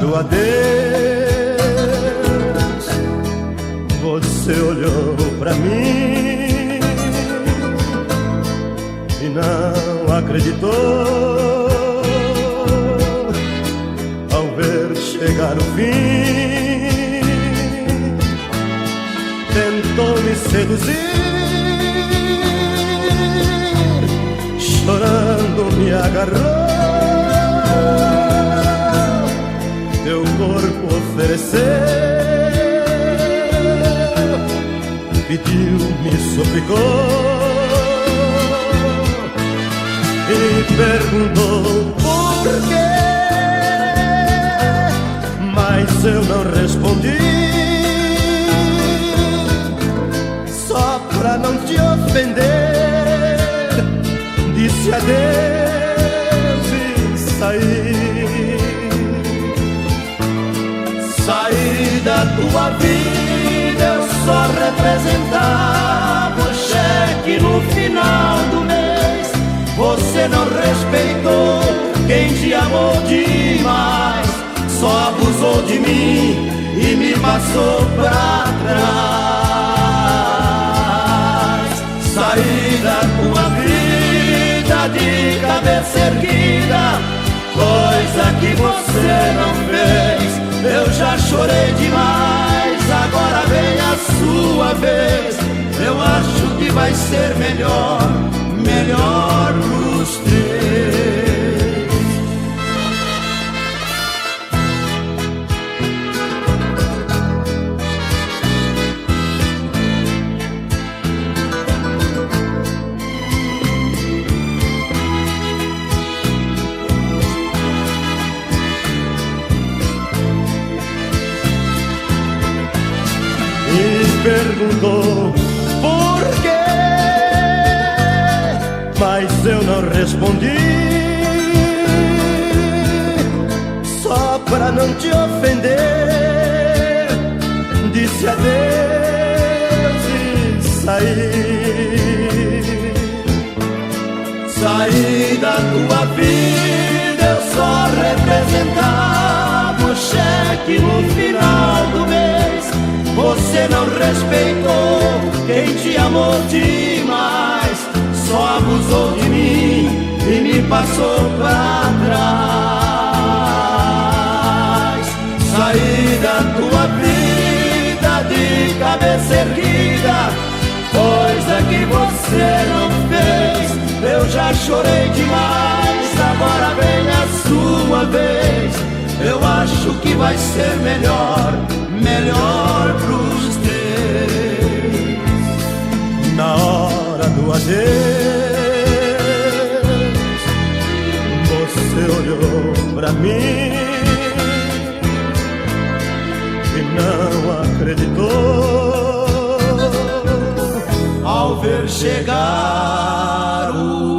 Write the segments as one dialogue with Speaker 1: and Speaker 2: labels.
Speaker 1: dado adeus, você olhou pra mim e não acreditou ao ver chegar o fim. Tentou me seduzir, chorando me agarrou, teu corpo ofereceu, pediu, me suplicou e perguntou por quê, mas eu não respondi, só pra não te ofender, disse adeus e saí. Saí da tua vida, eu só representava o cheque no final do mês. Você não respeitou quem te amou demais, só abusou de mim e me passou pra trás. Saí da tua vida de cabeça erguida, coisa que você não fez. Eu já chorei demais, agora vem a sua vez. Eu acho que vai ser melhor, melhor pros três. Perguntou por quê, mas eu não respondi, só pra não te ofender, disse adeus e saí. Saí da tua vida, eu só representava o cheque no final do mês. Você não respeitou quem te amou demais, só abusou de mim e me passou pra trás. Saí da tua vida de cabeça erguida, coisa que você não fez. Eu já chorei demais, agora vem a sua vez. Eu acho que vai ser melhor, melhor pros três. Na hora do adeus, você olhou pra mim e não acreditou ao ver chegar o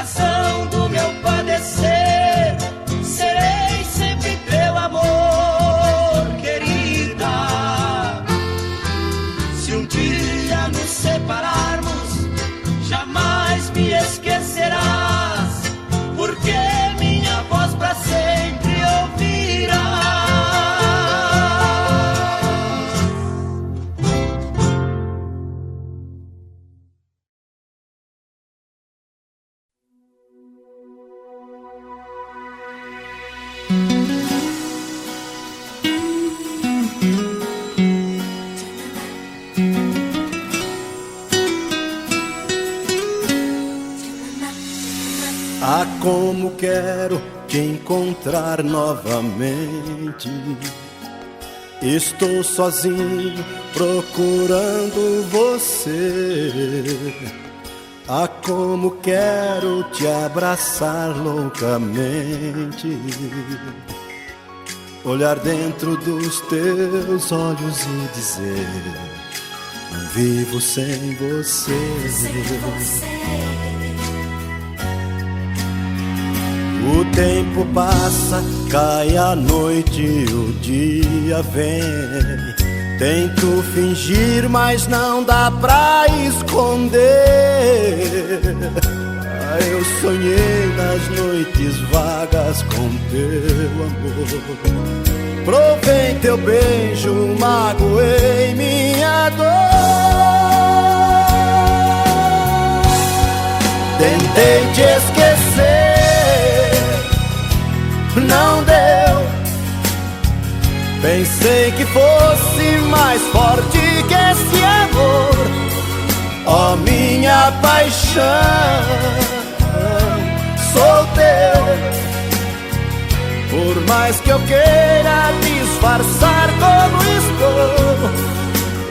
Speaker 1: razão do meu padecer, serei sempre teu amor, querida. Se um dia nos separarmos, jamais me esquecerás, porque minha voz pra sempre ouvirás.
Speaker 2: Ah, como quero te encontrar novamente. Estou sozinho procurando você. Ah, como quero te abraçar loucamente, olhar dentro dos teus olhos e dizer: não vivo sem você. O tempo passa, cai a noite, o dia vem. Tento fingir, mas não dá pra esconder. Ah, eu sonhei nas noites vagas com teu amor. Provei teu beijo, magoei minha dor. Tentei te esquecer, não deu. Pensei que fosse mais forte que esse amor, ó minha paixão. Sou teu, por mais que eu queira disfarçar como estou,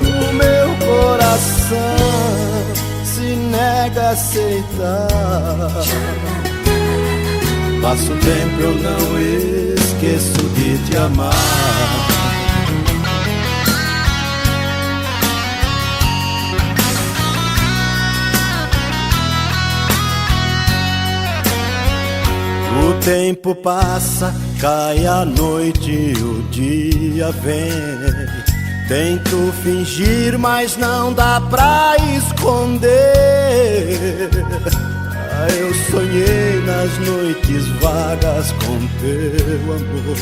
Speaker 2: o meu coração se nega a aceitar. Passa o tempo, eu não esqueço de te amar. O tempo passa, cai a noite, o dia vem. Tento fingir, mas não dá pra esconder. Ah, eu sonhei nas noites vagas com teu amor.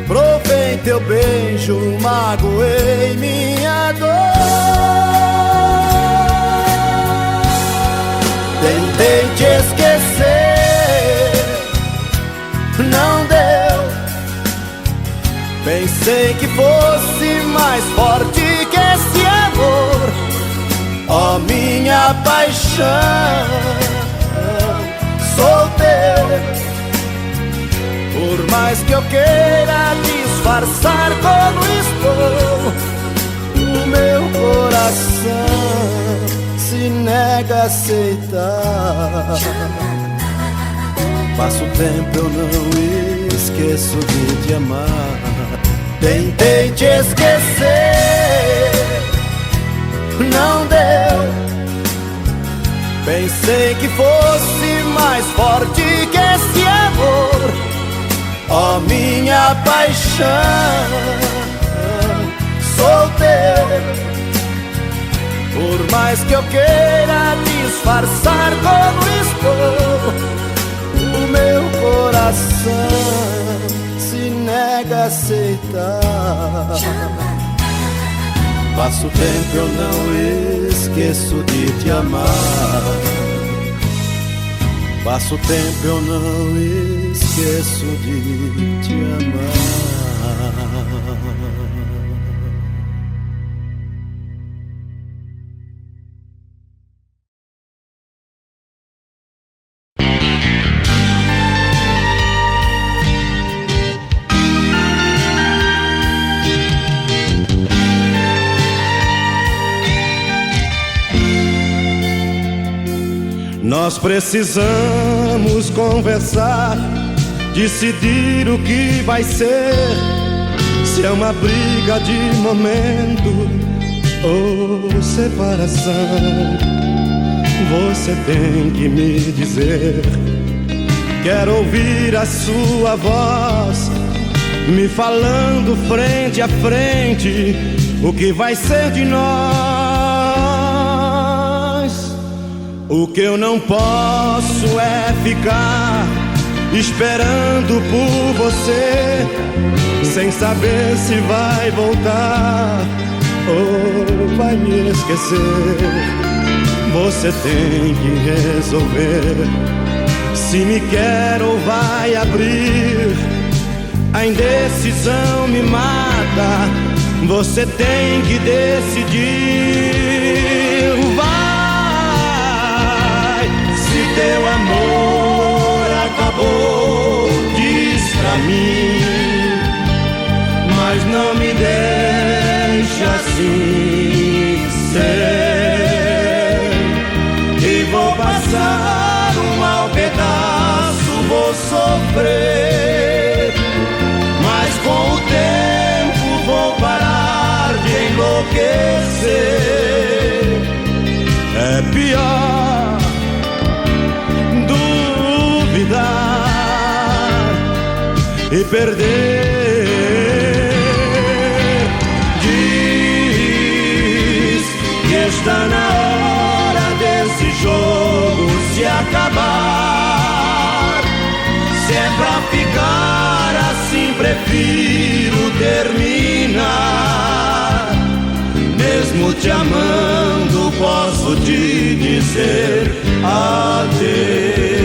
Speaker 2: Provei teu beijo, magoei minha dor. Tentei te esquecer, não deu. Pensei que fosse mais forte que esse amor, ó minha paixão. Sou teu, por mais que eu queira disfarçar como estou, o meu coração se nega a aceitar. Passa o tempo, eu não esqueço de te amar. Tentei te esquecer, não deu. Pensei que fosse mais forte que esse amor, ó minha paixão. Sou teu, por mais que eu queira disfarçar como estou, o meu coração se nega a aceitar. Passa o tempo, eu não esqueço de te amar. Passa o tempo, eu não esqueço de te amar. Nós precisamos conversar, decidir o que vai ser, se é uma briga de momento ou separação. você tem que me dizer. Quero ouvir a sua voz me falando frente a frente o que vai ser de nós. O que eu não posso é ficar esperando por você, sem saber se vai voltar ou vai me esquecer. Você tem que resolver se me quer ou vai abrir. A indecisão me mata, você tem que decidir. Vai, se teu amor acabou, diz pra mim, mas não me deixa assim ser. E vou passar um mau pedaço, vou sofrer, mas com o tempo vou parar de enlouquecer. É pior duvidar e perder. Diz que está na hora desse jogo se acabar. Se é pra ficar assim, prefiro terminar. Mesmo te amando, posso te dizer adeus.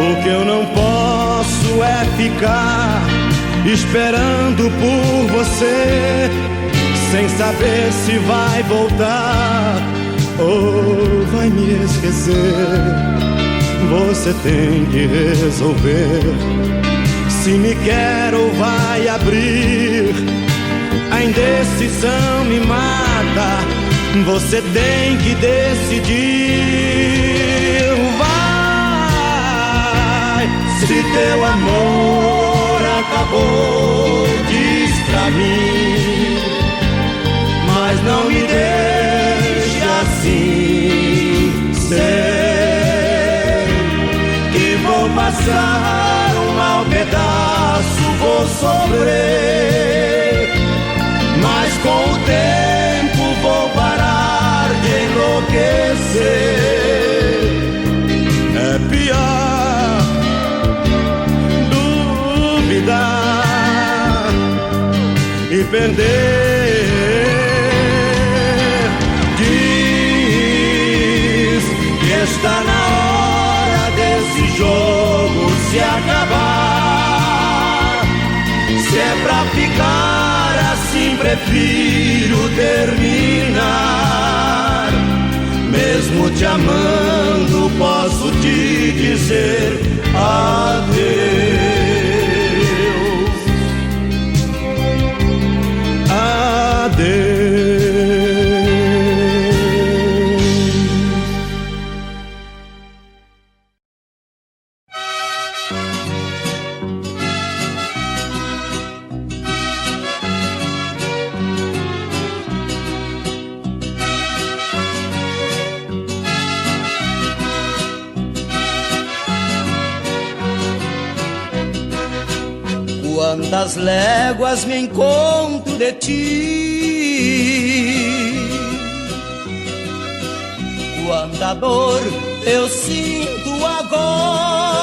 Speaker 2: O que eu não posso é ficar esperando por você, sem saber se vai voltar ou vai me esquecer. Você tem que resolver se me quer ou vai abrir. A indecisão me mata, você tem que decidir. Se teu amor acabou, diz pra mim, mas não me deixe assim ser. Que vou passar um mau pedaço, vou sofrer, mas com o tempo vou parar de enlouquecer. É pior e perder. Diz que está na hora desse jogo se acabar. Se é pra ficar assim, prefiro terminar. Mesmo te amando, posso te dizer adeus.
Speaker 1: Quantas léguas me encontro de ti, quanta dor eu sinto agora.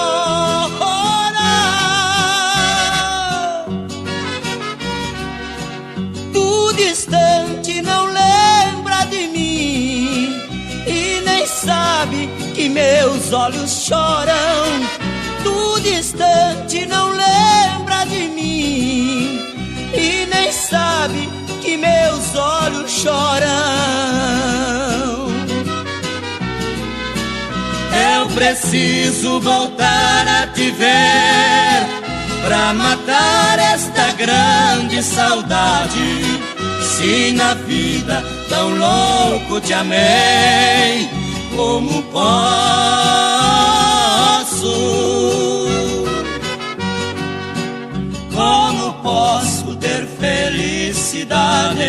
Speaker 1: Tu distante não lembra de mim e nem sabe que meus olhos choram. Tu distante não lembra de mim e nem sabe que meus olhos choram. preciso voltar a te ver pra matar esta grande saudade. Se na vida tão louco te amei, como posso ter felicidade?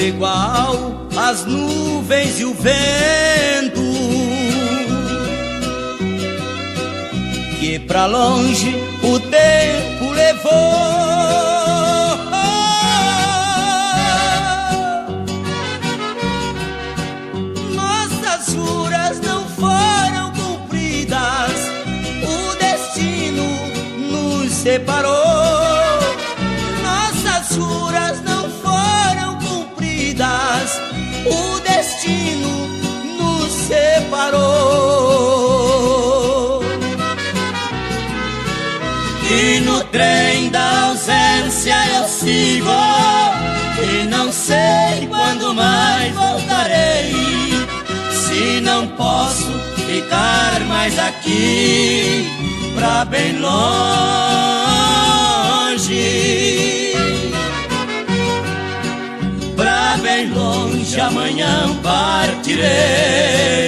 Speaker 1: Igual as nuvens e o vento que pra longe o tempo levou. Nossas juras não foram cumpridas, o destino nos separou. Nossas juras não foram cumpridas, o destino nos separou. E no trem da ausência eu sigo, e não sei quando mais voltarei. Se não posso ficar mais aqui, pra bem longe, pra bem longe, amanhã partirei.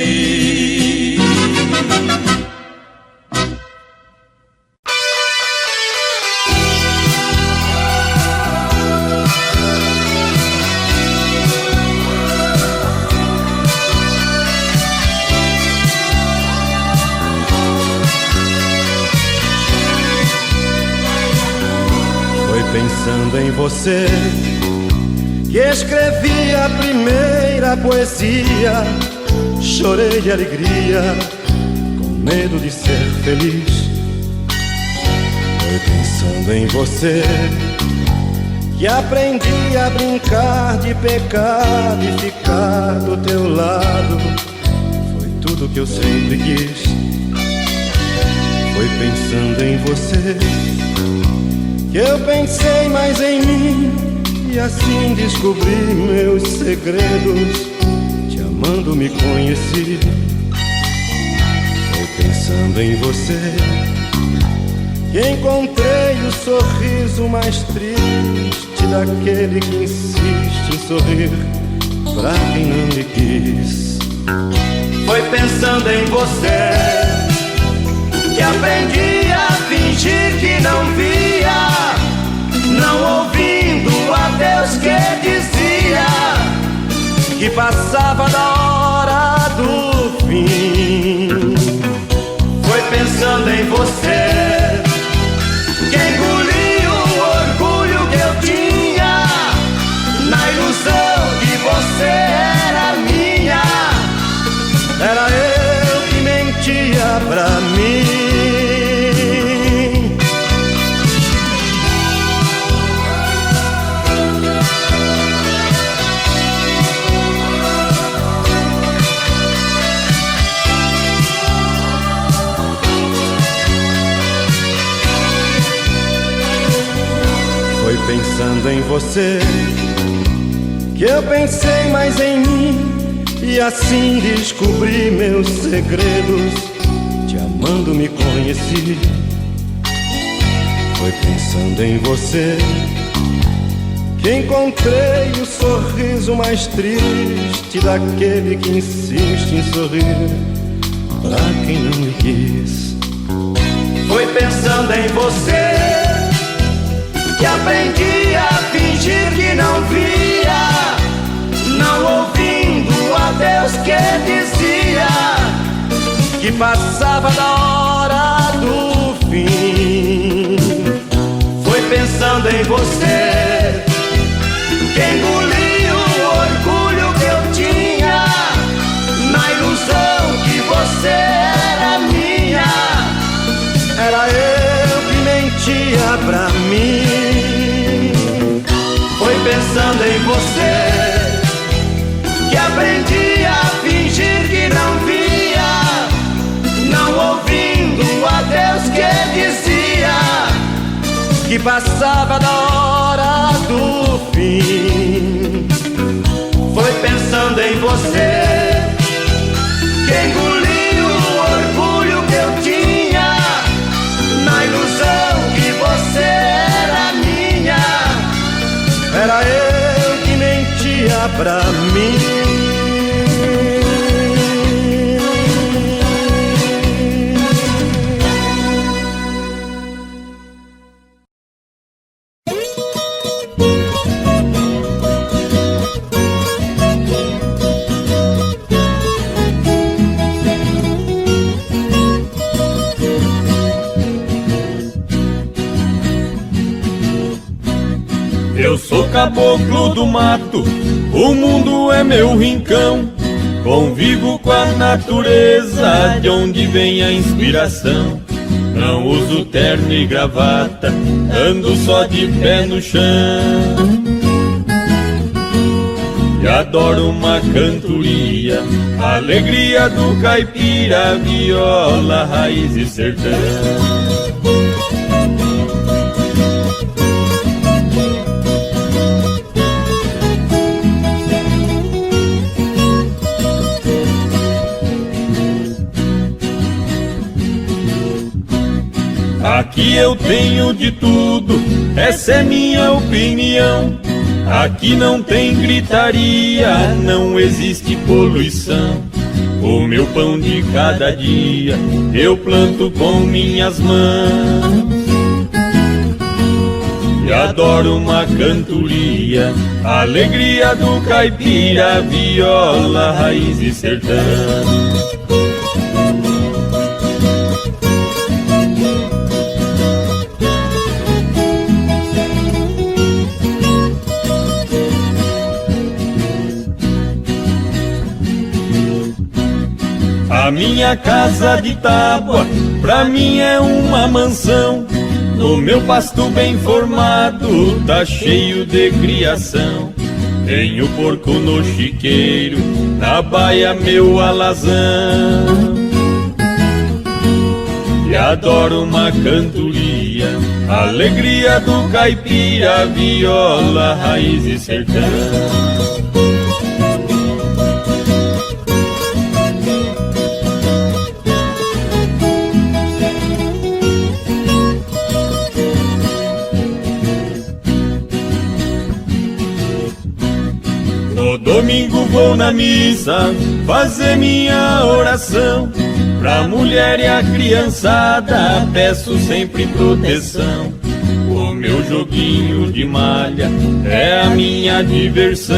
Speaker 2: Foi pensando em você que escrevi a primeira poesia. Chorei de alegria, com medo de ser feliz. Foi pensando em você que aprendi a brincar de pecado e ficar do teu lado. Foi tudo que eu sempre quis. Foi pensando em você que eu pensei mais em mim, e assim descobri meus segredos. Te amando me conheci. Foi pensando em você que encontrei o sorriso mais triste daquele que insiste em sorrir pra quem não lhe quis.
Speaker 1: Foi pensando em você que aprendi a fingir que não via, não ouvindo a Deus que dizia que passava da hora do fim. Foi pensando em você que engoli o orgulho que eu tinha, na ilusão que você era minha.
Speaker 2: Era eu que mentia pra mim. Foi pensando em você que eu pensei mais em mim, e assim descobri meus segredos. Te amando me conheci. Foi pensando em você que encontrei o sorriso mais triste daquele que insiste em sorrir pra quem não me quis.
Speaker 1: Foi pensando em você que aprendi a fingir que não via, não ouvindo a Deus que dizia
Speaker 2: que passava da hora do fim.
Speaker 1: Foi pensando em você que engoli o orgulho que eu tinha, na ilusão que você era minha.
Speaker 2: Era eu que mentia pra mim.
Speaker 1: Foi pensando em você
Speaker 2: passava da hora do fim. Foi pensando em você que engoli o orgulho que eu tinha, na ilusão que você era minha. Era eu que mentia pra mim.
Speaker 3: Eu sou caboclo do mato, o mundo é meu rincão. Convivo com a natureza, de onde vem a inspiração. Não uso terno e gravata, ando só de pé no chão. E adoro uma cantoria, a alegria do caipira, viola, raiz e sertão. Aqui eu tenho de tudo, essa é minha opinião. Aqui não tem gritaria, não existe poluição. O meu pão de cada dia eu planto com minhas mãos. E adoro uma cantoria, a alegria do caipira, viola, raiz e sertão. A minha casa de tábua, pra mim é uma mansão. No meu pasto bem formado, tá cheio de criação. Tenho porco no chiqueiro, na baia meu alazão. E adoro uma cantoria, a alegria do caipira, viola, raiz e sertão. Domingo vou na missa fazer minha oração. Pra mulher e a criançada peço sempre proteção. O meu joguinho de malha é a minha diversão.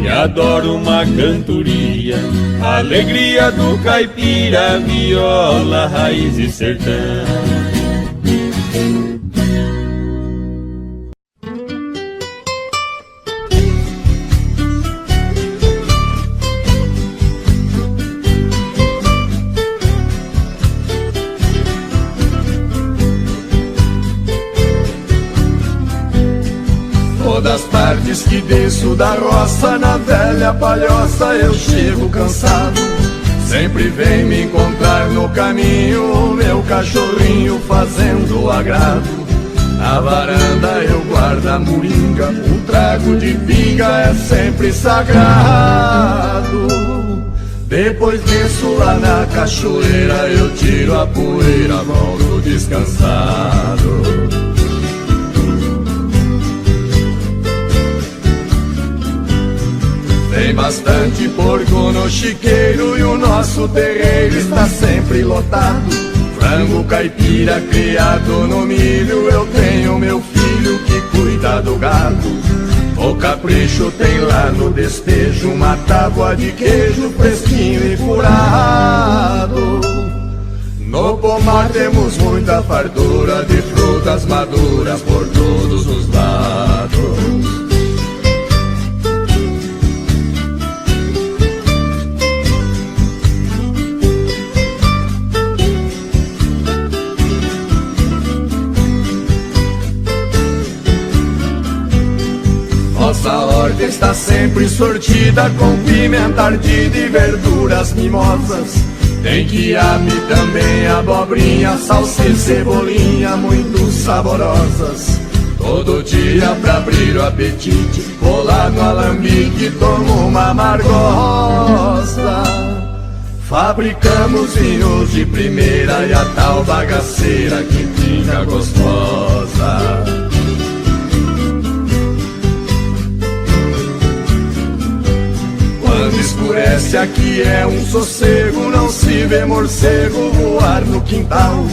Speaker 3: E adoro uma cantoria, a alegria do caipira, viola, raiz e sertão.
Speaker 1: Das tardes que desço da roça, na velha palhoça eu chego cansado. Sempre vem me encontrar no caminho o meu cachorrinho fazendo agrado. Na varanda eu guardo a moringa, um trago de pinga é sempre sagrado. Depois desço lá na cachoeira, eu tiro a poeira, volto descansado. Tem bastante porco no chiqueiro e o nosso terreiro está sempre lotado. Frango caipira criado no milho, eu tenho meu filho que cuida do gado. O capricho tem lá no despejo uma tábua de queijo fresquinho e furado. No pomar temos muita fartura de frutas maduras por todos os lados. Nossa horta está sempre sortida com pimenta ardida e verduras mimosas. Tem quiabo também, abobrinha, salsa e cebolinha muito saborosas. Todo dia pra abrir o apetite, vou lá no alambique, tomo uma amargosa. Fabricamos vinhos de primeira e a tal bagaceira que fica gostosa. Quando escurece aqui é um sossego, não se vê morcego voar no quintal.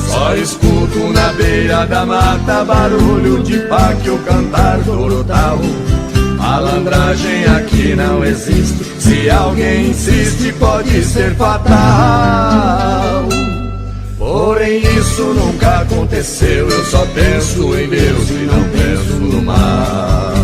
Speaker 1: Só escuto na beira da mata barulho de páquio cantar total. Malandragem aqui não existe, se alguém insiste pode ser fatal. Porém isso nunca aconteceu, eu só penso em Deus e não penso no mal.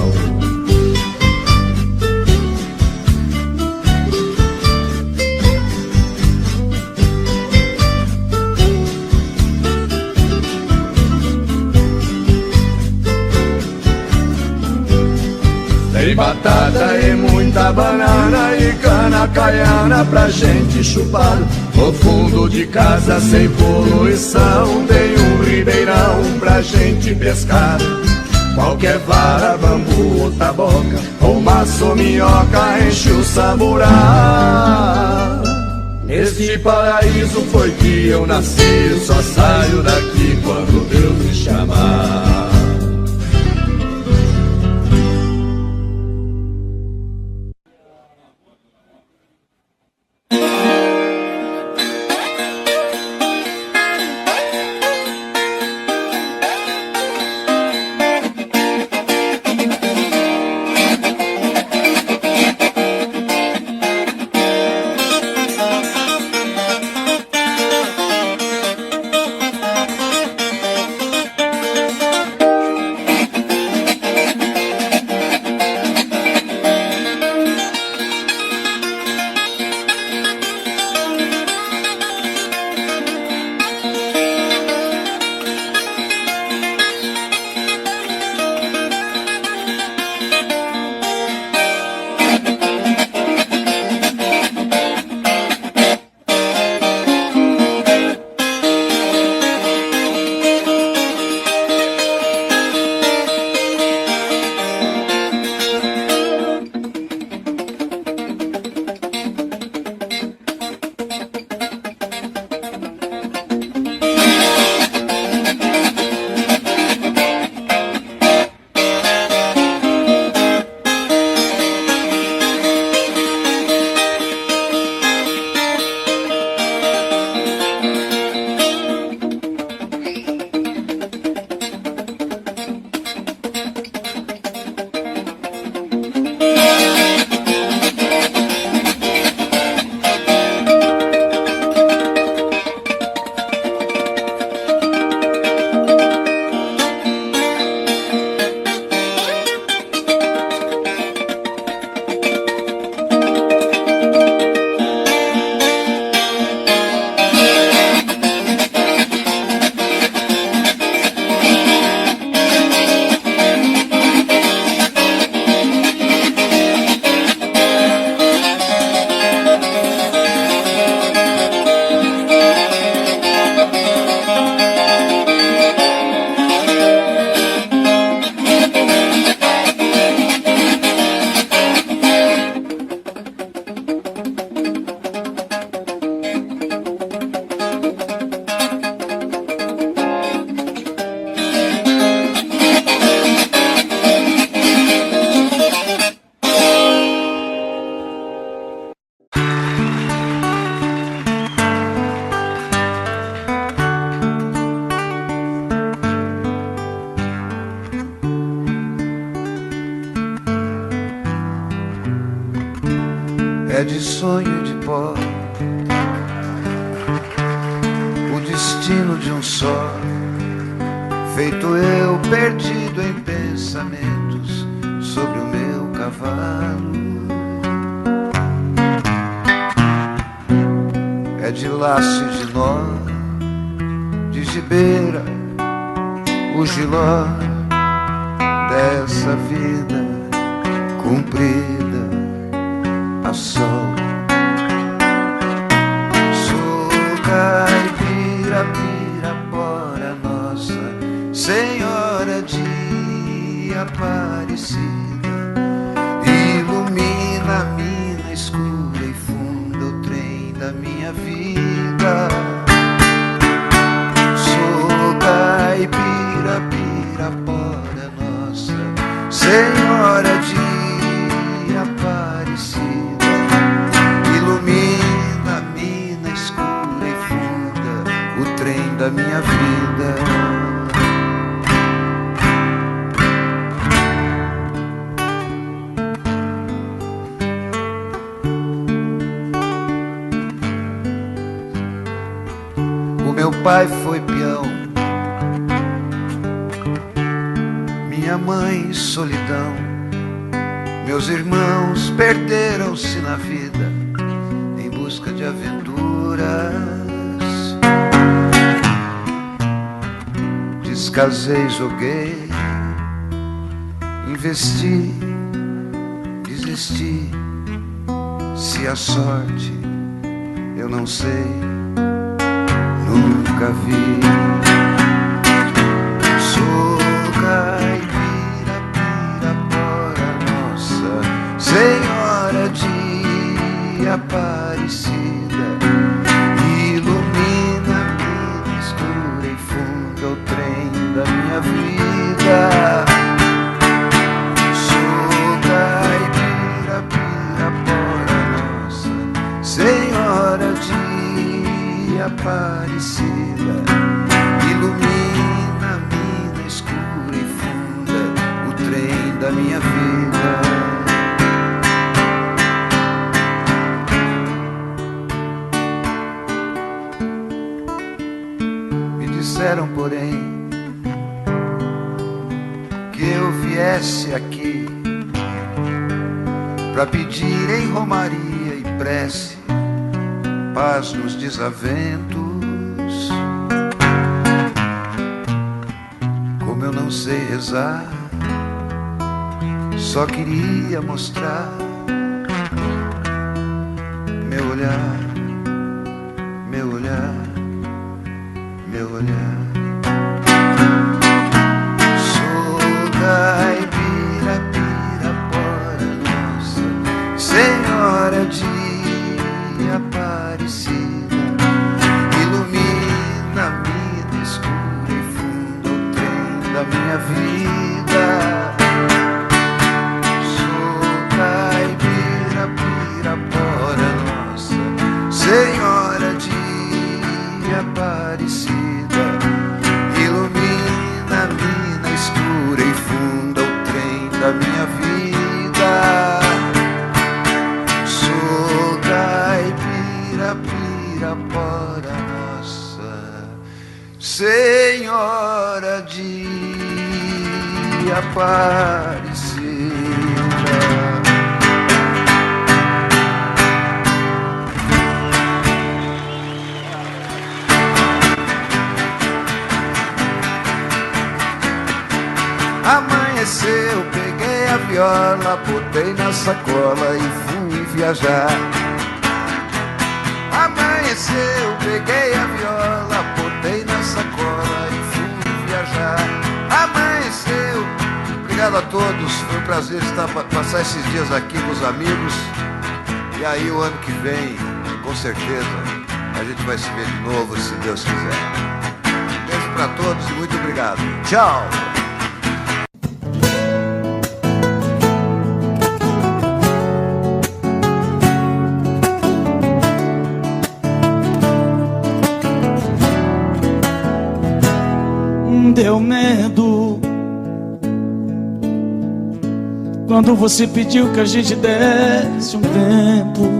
Speaker 1: Tem batata e muita banana e cana caiana pra gente chupar. No fundo de casa sem poluição tem um ribeirão pra gente pescar. Qualquer vara, bambu ou taboca, ou maço ou minhoca enche o samburá. Neste paraíso foi que eu nasci, eu só saio daqui quando Deus me chamar.
Speaker 4: é de sonho de pó, o destino de um só, feito eu perdido em pensamentos sobre o meu cavalo. É de laço e de nó, de gibeira, o giló dessa vida comprida a sol. caipira, Pirapora, Nossa Senhora de Aparecida, ilumina a mina escura e funda o trem da minha vida. Sou caipira, Pirapora, Nossa Senhora de Aparecida, ilumina a mina escura e funda o trem da minha vida. O meu pai foi peão, minha mãe solidão, meus irmãos perderam-se na vida em busca de aventuras. Descasei, joguei, investi, desisti. Se a sorte eu não sei, nunca vi. Sou caipira, Pirapora, Nossa Senhora de Aparecida, ilumina a mina escura e funda o trem da minha vida. Sou caipira, Pirapora, Nossa Senhora de Aparecida, ilumina a mina escura e funda o trem da minha vida. Me disseram, porém, que eu viesse aqui pra pedir em romaria e prece paz nos desaventos. Como eu não sei rezar, só queria mostrar meu olhar, meu olhar, meu olhar. Sou caipira, Pirapora, Nossa Senhora de Aparecida, ilumina a mina escura e funda o trem da minha vida. Sou caipira, Pirapora, Nossa Senhora de Aparecida, ilumina a mina escura e funda o trem da minha vida. Sou caipira, Pirapora, Nossa Senhora de Aparecida. Amanheceu, peguei a viola, botei na sacola e fui viajar. Amanheceu, peguei a viola, botei na sacola e fui viajar. Amanheceu. Obrigado a todos, foi um prazer passar esses dias aqui com os amigos. E aí o ano que vem, com certeza, a gente vai se ver de novo, se Deus quiser. Beijo pra todos e muito obrigado. Tchau!
Speaker 5: Deu medo quando você pediu que a gente desse um tempo.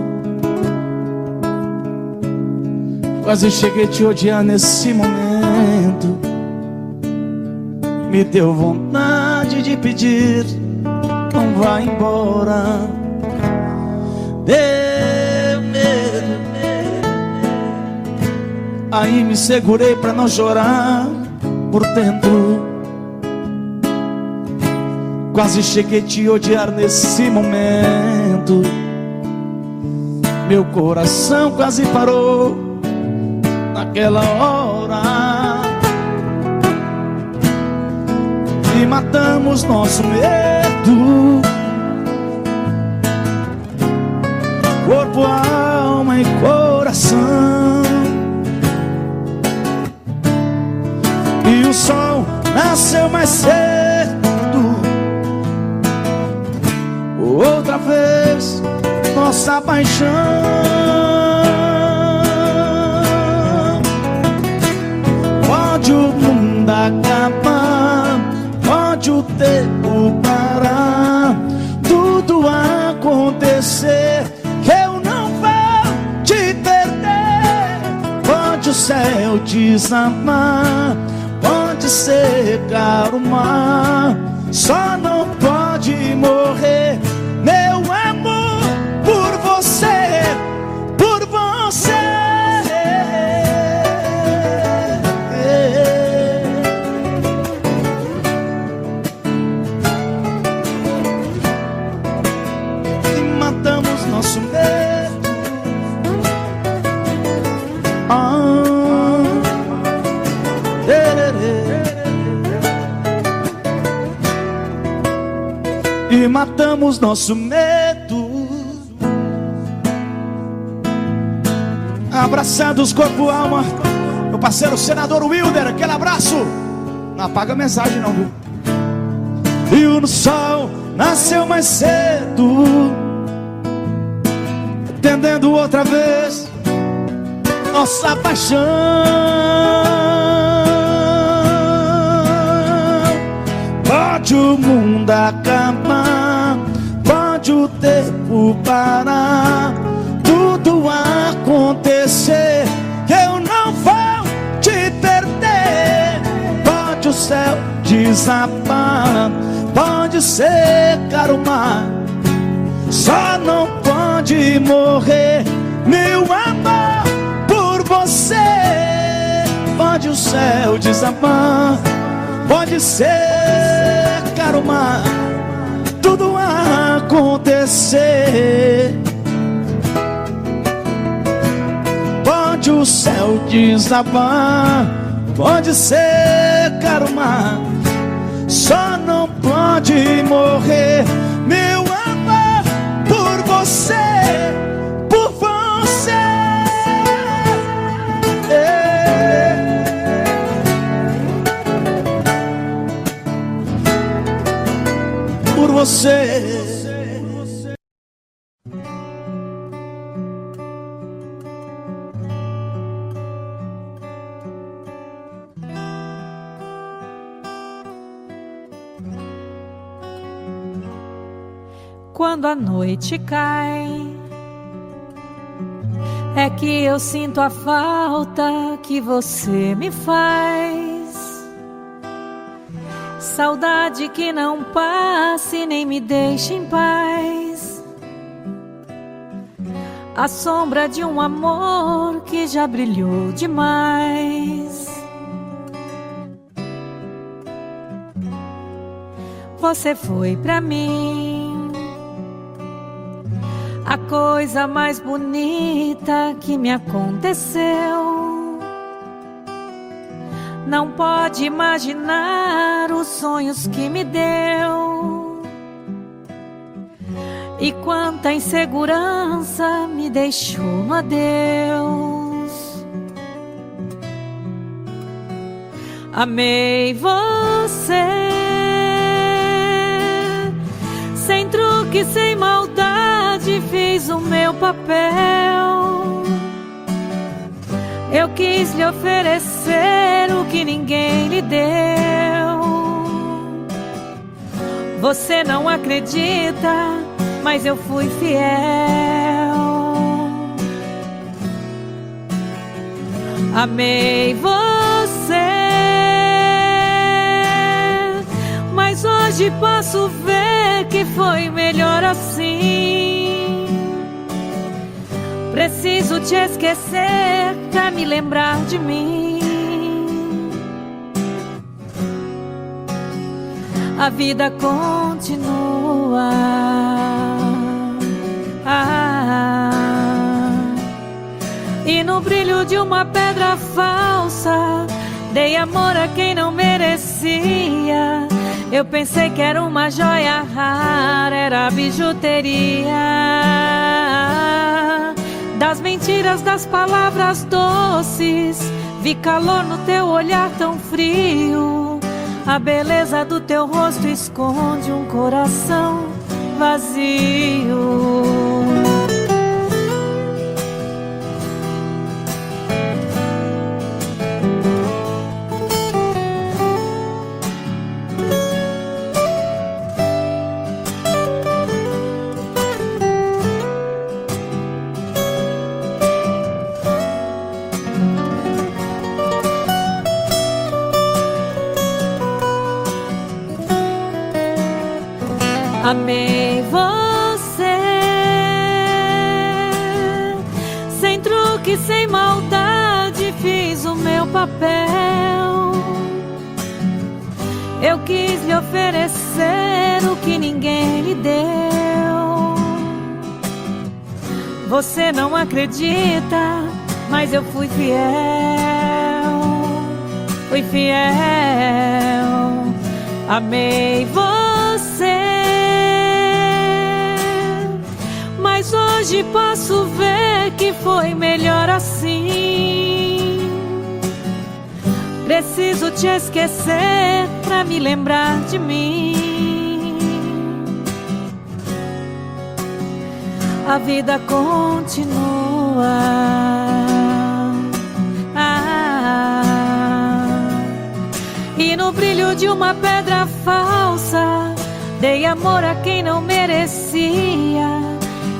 Speaker 5: Quase cheguei a te odiar nesse momento. Me deu vontade de pedir, não vá embora. Deu medo, aí me segurei pra não chorar por dentro. Quase cheguei a te odiar nesse momento. Meu coração quase parou naquela hora e matamos nosso medo, corpo, alma e coração. E o sol nasceu mais cedo, outra vez nossa paixão. Pode o mundo acabar, pode o tempo parar, tudo acontecer, eu não vou te perder. Pode o céu desamar, pode secar o mar, só não pode morrer meu amor por você, por você. E matamos nosso medo. E matamos nosso medo, abraçados corpo, alma. Meu parceiro senador Wilder, aquele abraço. Não apaga a mensagem não, viu? E o sol nasceu mais cedo, entendendo outra vez nossa paixão. Pode o mundo acabar, pode o tempo parar, tudo acontecer, eu não vou te perder. Pode o céu desabar, pode secar o mar, só não pode morrer meu amor por você. Pode o céu desabar, pode secar o mar, tudo acontecer. Pode o céu desabar, pode secar o mar, só não pode morrer meu amor por você, por você. Por você.
Speaker 6: Quando a noite cai, é que eu sinto a falta que você me faz. Saudade que não passe nem me deixe em paz. A sombra de um amor que já brilhou demais. Você foi pra mim a coisa mais bonita que me aconteceu. Não pode imaginar os sonhos que me deu. E quanta insegurança me deixou no adeus. Amei você, sem truque, sem maldade, fiz o meu papel. Eu quis lhe oferecer o que ninguém lhe deu. Você não acredita, mas eu fui fiel. Amei você, mas hoje posso ver que foi melhor assim. Preciso te esquecer pra me lembrar de mim. A vida continua. E no brilho de uma pedra falsa, dei amor a quem não merecia. Eu pensei que era uma joia rara, era bijuteria. Das mentiras, das palavras doces, vi calor no teu olhar tão frio. A beleza do teu rosto esconde um coração vazio. Amei você, sem truque, sem maldade, fiz o meu papel. Eu quis lhe oferecer o que ninguém lhe deu. Você não acredita, mas eu fui fiel. Fui fiel. Amei você, mas hoje posso ver que foi melhor assim. Preciso te esquecer pra me lembrar de mim. A vida continua. E no brilho de uma pedra falsa, dei amor a quem não merecia.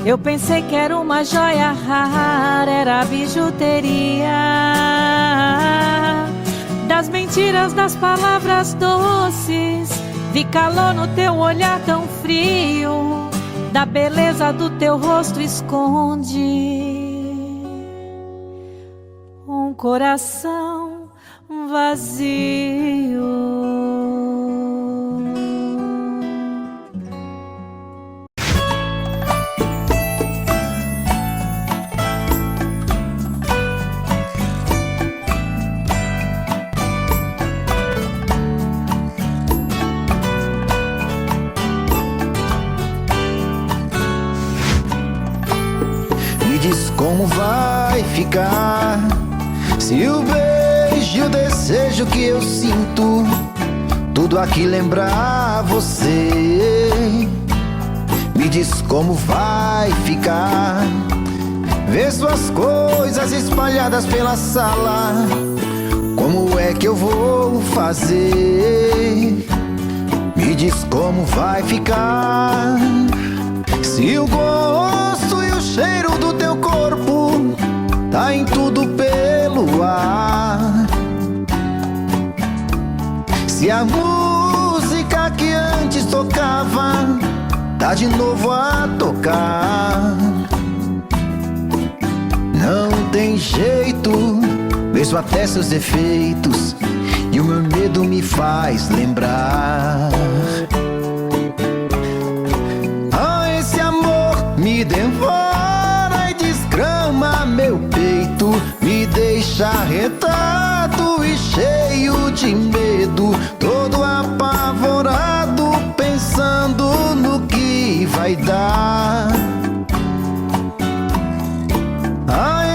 Speaker 6: Eu pensei que era uma joia rara, era bijuteria. Das mentiras, das palavras doces, vi calor no teu olhar tão frio. Da beleza do teu rosto esconde um coração vazio.
Speaker 7: Como vai ficar se o beijo e o desejo que eu sinto tudo aqui lembrar você? Me diz como vai ficar ver suas coisas espalhadas pela sala. Como é que eu vou fazer? Me diz como vai ficar se o gosto e o cheiro do teu corpo tá em tudo pelo ar. Se a música que antes tocava tá de novo a tocar. Não tem jeito, vejo até seus defeitos e o meu medo me faz lembrar. Esse amor me devora e desgrama meu peito, me deixa retado e cheio de medo, todo apavorado, pensando no que vai dar.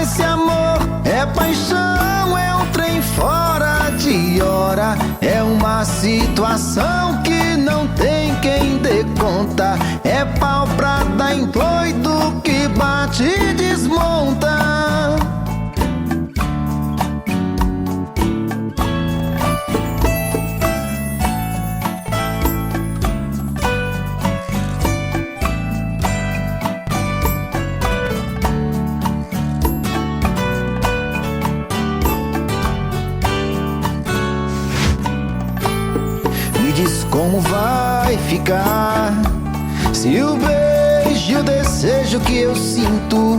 Speaker 7: Esse amor é paixão, é um trem fora de hora, é uma situação que não tem quem dê conta, é pau pra dar em doido que bate e desmonta. Me diz como vai ficar se o beijo e o desejo que eu sinto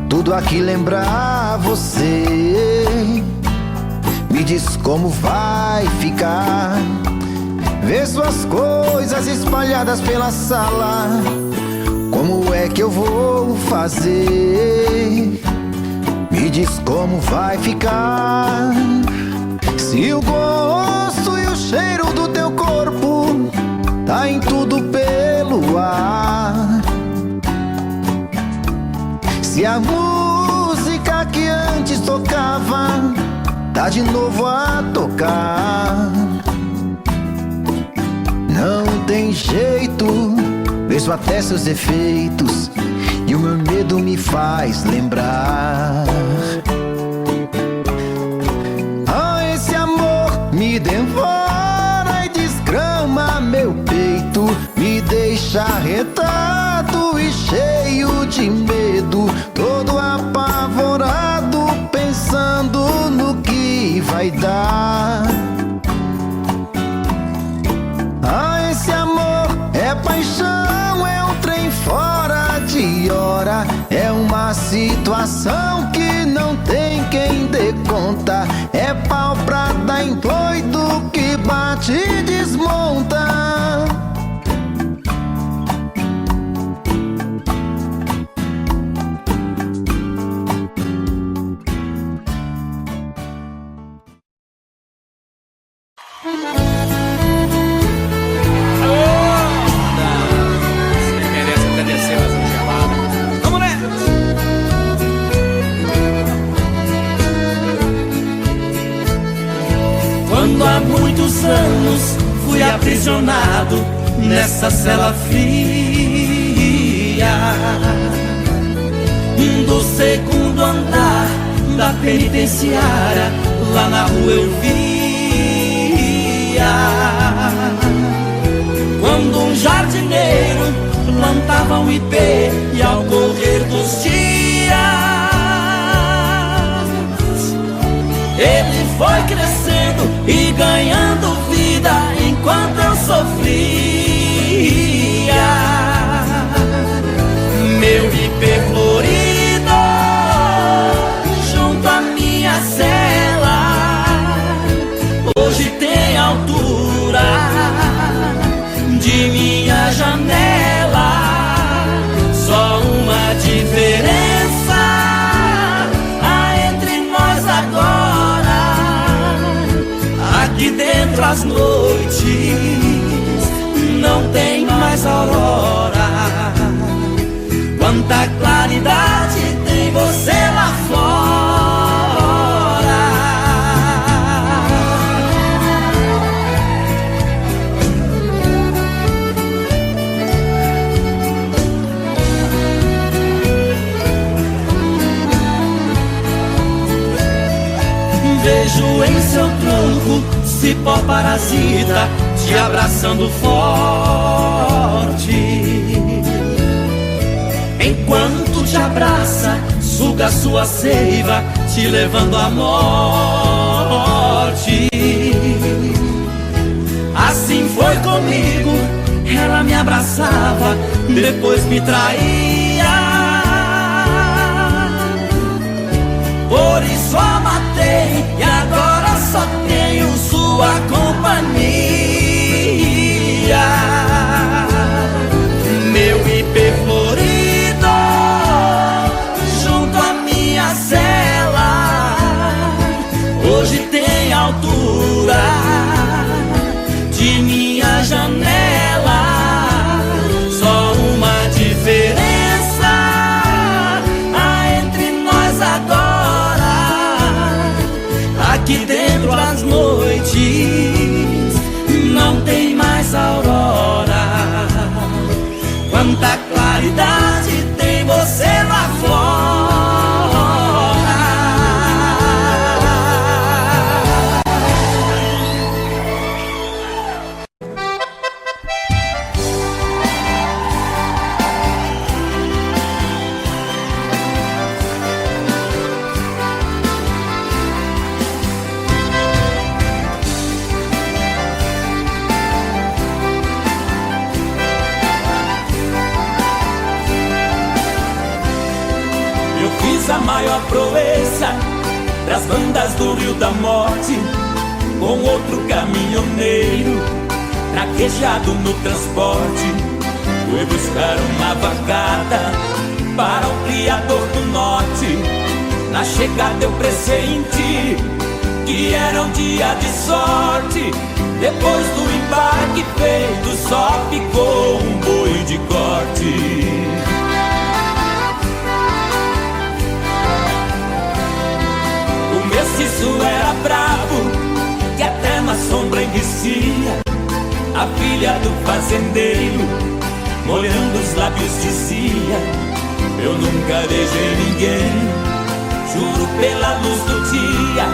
Speaker 7: tudo aqui lembrar você? Me diz como vai ficar ver suas coisas espalhadas pela sala. Como é que eu vou fazer? Me diz como vai ficar. Se o gosto e o cheiro do teu corpo tá em tudo pelo ar. Se a música que antes tocava tá de novo a tocar. Não tem jeito, vejo até seus defeitos e o meu medo me faz lembrar. Ah, esse amor me devora e desgrama meu peito, me deixa arretado e cheio de medo, todo apavorado, pensando no que vai dar. Ah, esse amor é paixão, é um trem fora de hora, é uma situação que não tem quem dê conta, é pau pra dar em doido que bate e desmonta.
Speaker 1: Quando há muitos anos fui aprisionado nessa cela fria do segundo andar da penitenciária, lá na rua eu via quando um jardineiro plantava um ipê e ao correr dos dias ele foi crescendo e ganhando vida enquanto eu sofria. Meu ipê florido junto à minha cela hoje tem altura de minha janela. Só uma diferença há entre nós agora: aqui dentro as noites não tem mais aurora. Quanta claridade tem você lá fora. Vejo em seu tronco cipó parasita te abraçando forte. Enquanto te abraça, suga sua seiva, te levando à morte. Assim foi comigo, ela me abraçava, depois me traía. Por isso a matei e agora só tenho sua companhia. Meu ipê florido junto à minha cela hoje tem altura de minha janela. Só uma diferença há entre nós agora: aqui dentro as noites não tem mais aurora. Quanta claridade tem você lá fora.
Speaker 3: A maior proeza das bandas do Rio da Morte, com outro caminhoneiro traquejado no transporte. Fui buscar uma vacada para o criador do norte,
Speaker 8: Na chegada eu pressenti que era um dia de sorte. Depois do embarque feito, só ficou um boi de corte. O mestiço era bravo, que até na sombra enricia. A filha do fazendeiro, molhando os lábios, dizia: eu nunca beijei ninguém, juro pela luz do dia.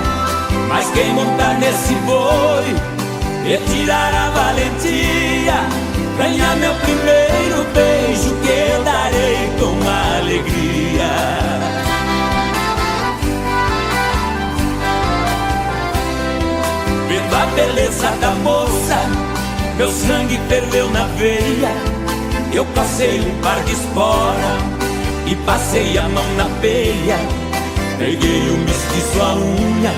Speaker 8: Mas quem montar nesse boi e tirar a valentia, ganhar meu primeiro beijo, que eu darei com alegria. Vendo a beleza da moça, meu sangue ferveu na veia. Eu passei um par de espora e passei a mão na peia. Peguei o mestiço à unha,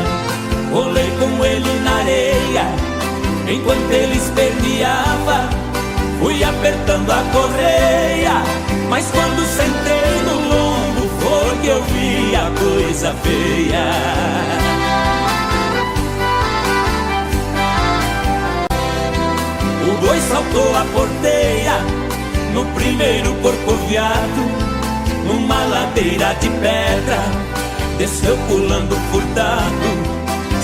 Speaker 8: rolei com ele na areia. Enquanto ele esperneava, fui apertando a correia. Mas quando sentei no lombo, foi que eu vi a coisa feia. O boi saltou a porteira no primeiro corcoviado, numa ladeira de pedra, desceu pulando furtado.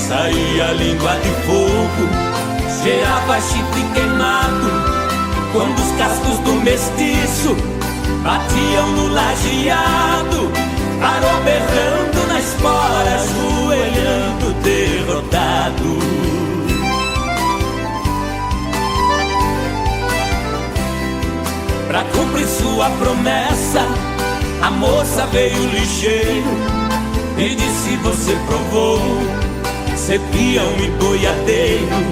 Speaker 8: Saía língua de fogo, cheirava chifre queimado. Quando os cascos do mestiço batiam no lajeado, parou berrando na espora, ajoelhando derrotado. Pra cumprir sua promessa, a moça veio ligeiro e disse: você provou ser peão e boiadeiro,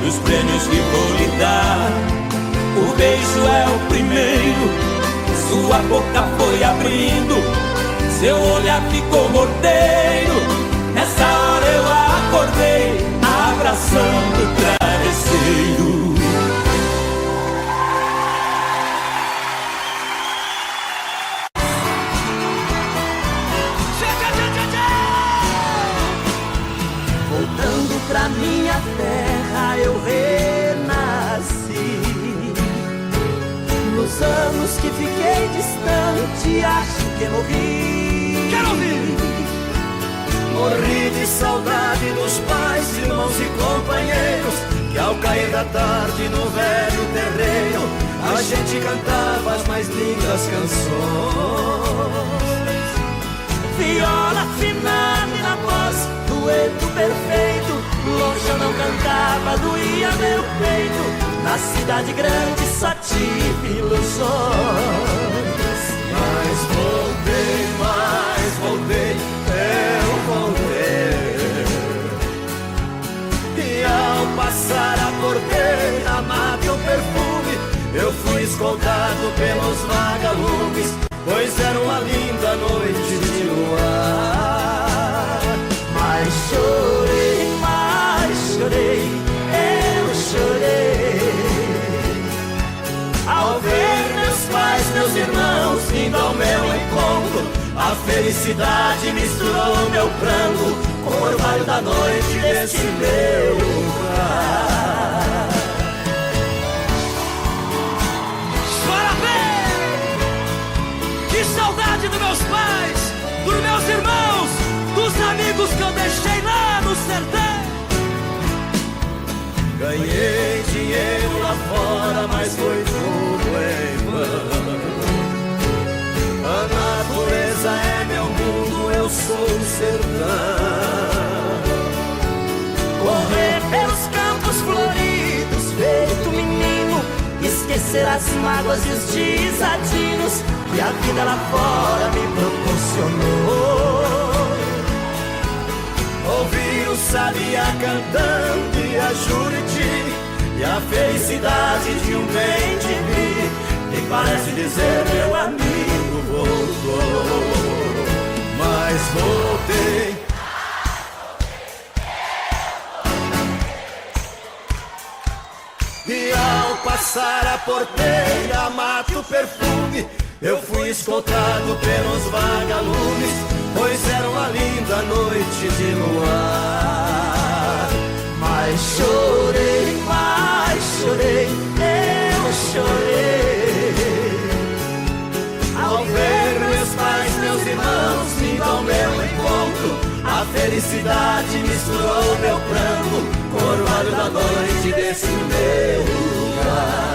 Speaker 8: dos prêmios que vou lhe dar, o beijo é o primeiro. Sua boca foi abrindo, seu olhar ficou morteiro. Nessa hora eu acordei, abraçando o travesseiro.
Speaker 1: Pra minha terra eu renasci. Nos anos que fiquei distante, acho que morri.
Speaker 5: Quero ouvir!
Speaker 1: Morri de saudade dos pais, irmãos e companheiros, que ao cair da tarde no velho terreiro a gente cantava as mais lindas canções. Viola afinada e na voz, dueto perfeito. Longe eu não cantava, doía meu peito. Na cidade grande só tive ilusões. Mas voltei, eu voltei. E ao passar a porteira, amado e o perfume, eu fui escoltado pelos vagalumes, pois era uma linda noite de luar. Mas chorei, eu chorei, ao ver meus pais, meus irmãos vindo ao meu encontro. A felicidade misturou meu pranto com o orvalho da noite desse meu lugar.
Speaker 5: Chora bem! Que saudade dos meus pais, dos meus irmãos, dos amigos que eu deixei lá no sertão.
Speaker 1: Ganhei dinheiro lá fora, mas foi tudo em vão. A natureza é meu mundo, eu sou o sertão. Correr pelos campos floridos, feito menino, esquecer as mágoas e os desatinos que a vida lá fora me proporcionou. Ouvir o sabiá cantando e a Juriti, e a felicidade de um bem de mim, que parece dizer: meu amigo voltou. Mas voltei, e ao passar a porteira, mato perfume, eu fui escoltado pelos vagalumes. pois era uma linda noite de luar. Mas chorei, eu chorei ao ver meus pais, meus irmãos vindo ao meu encontro. A felicidade misturou meu pranto com o orvalho da noite desse meu lugar.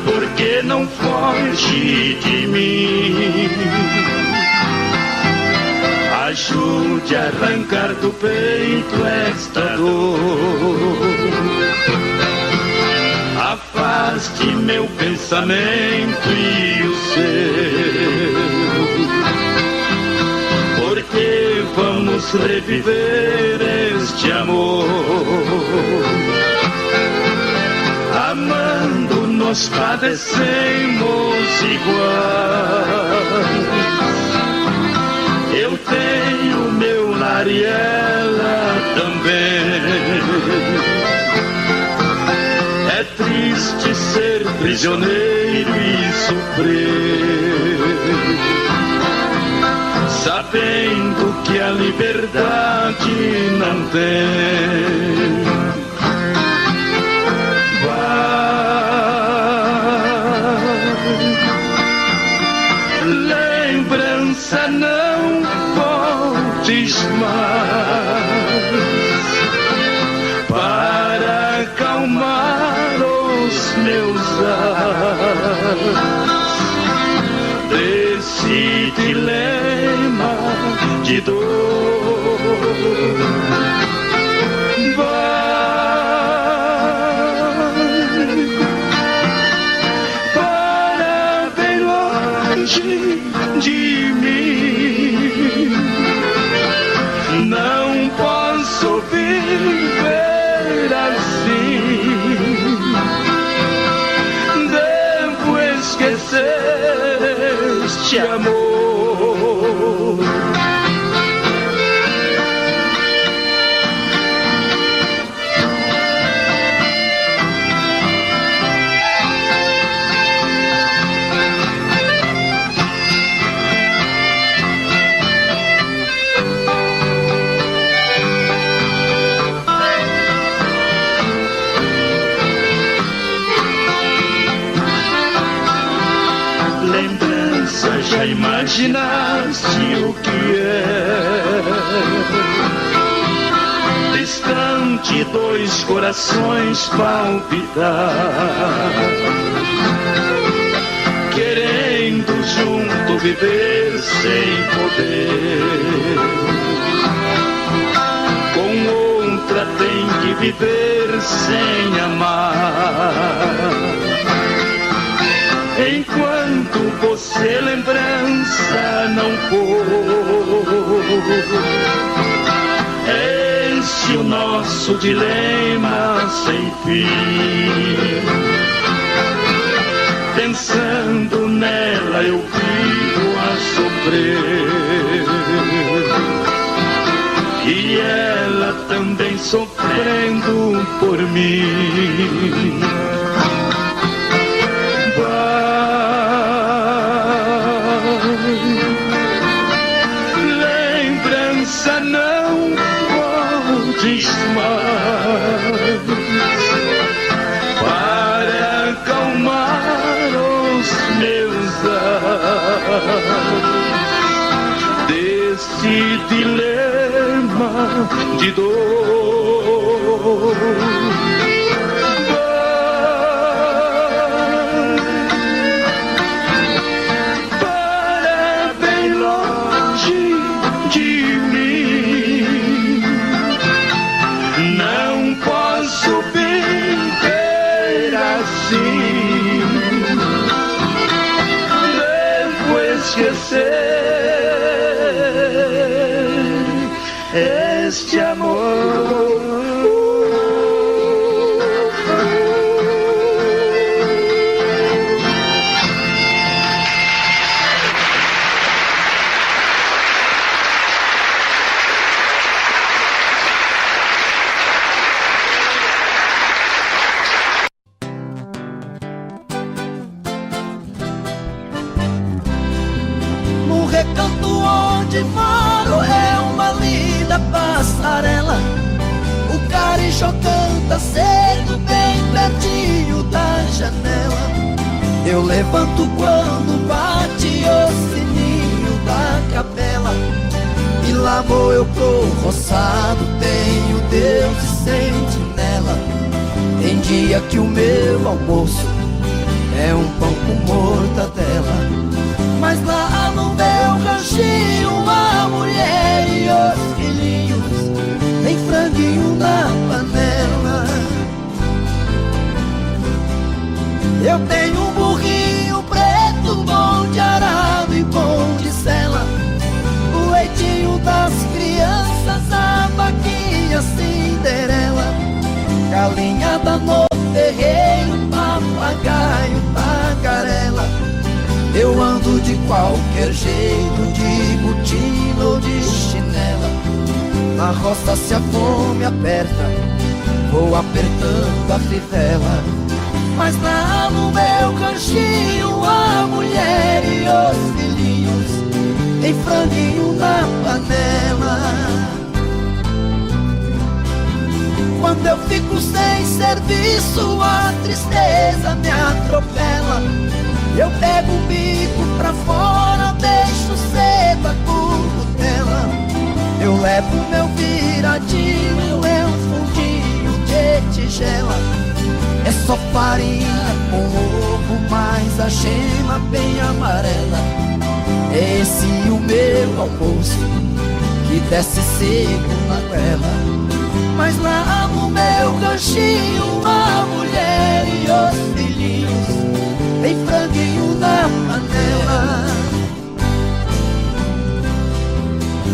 Speaker 3: Porque não foge de mim, ajude a arrancar do peito esta dor, afaste meu pensamento e o seu, porque vamos reviver este amor. Amando nós padecemos iguais. Eu tenho meu lar e ela também. É triste ser prisioneiro e sofrer, sabendo que a liberdade não tem. Lembrança, não voltes mais para acalmar os meus ares desse dilema de dor. Para bem longe de mim, não posso viver assim. Devo esquecer este amor. Já imaginaste o que é distante dois corações palpitar, querendo junto viver sem poder. Com outra tem que viver sem amar. Enquanto você lembrança não for, esse o nosso dilema sem fim. Pensando nela eu vivo a sofrer, e ela também sofrendo por mim. Lembrança, não voltes mais para acalmar os meus ares desse dilema de dor.
Speaker 1: esquecer este amor.
Speaker 9: No recanto onde moro é uma linda passarela. O carijó canta cedo bem pertinho da janela. Eu levanto quando bate o sininho da capela. E lá vou eu pro roçado, tenho Deus de sentinela. Tem dia que o meu almoço é um pão com mortadela. Mas lá no meu ranchinho a mulher e os filhinhos tem franguinho na panela. Eu tenho um burrinho preto, bom de arado e bom de sela. O leitinho das crianças, a vaquinha Cinderela. Galinhada no terreiro, papagaio, tagarela. Eu ando de qualquer jeito, de botina ou de chinela. Na roça se a fome aperta, vou apertando a fivela. Mas lá no meu ranchinho a mulher e os filhinhos tem franguinho na panela. Quando eu fico sem serviço, a tristeza me atropela. Eu pego o bico pra fora, deixo cedo a currutela. Eu levo meu viradinho, é um fundinho de tigela. É só farinha com ovo, mas a gema bem amarela. É esse o meu almoço, que desce seco na goela. Mas lá no meu ranchinho a mulher e os filhinhos tem franguinho na panela.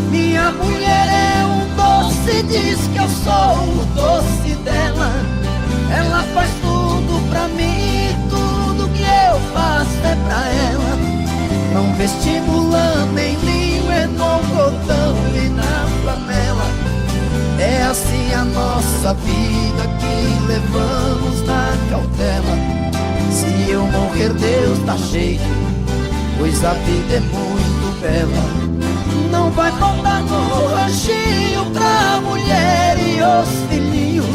Speaker 9: Minha mulher é um doce, diz que eu sou o doce dela. Ela faz tudo pra mim, tudo que eu faço é pra ela. Não vestibulando nem linho, é no cotão e na flanela. É assim a nossa vida que levamos na cautela. Se eu morrer, Deus tá cheio, pois a vida é muito bela. Não vai faltar no ranchinho pra mulher e os filhinhos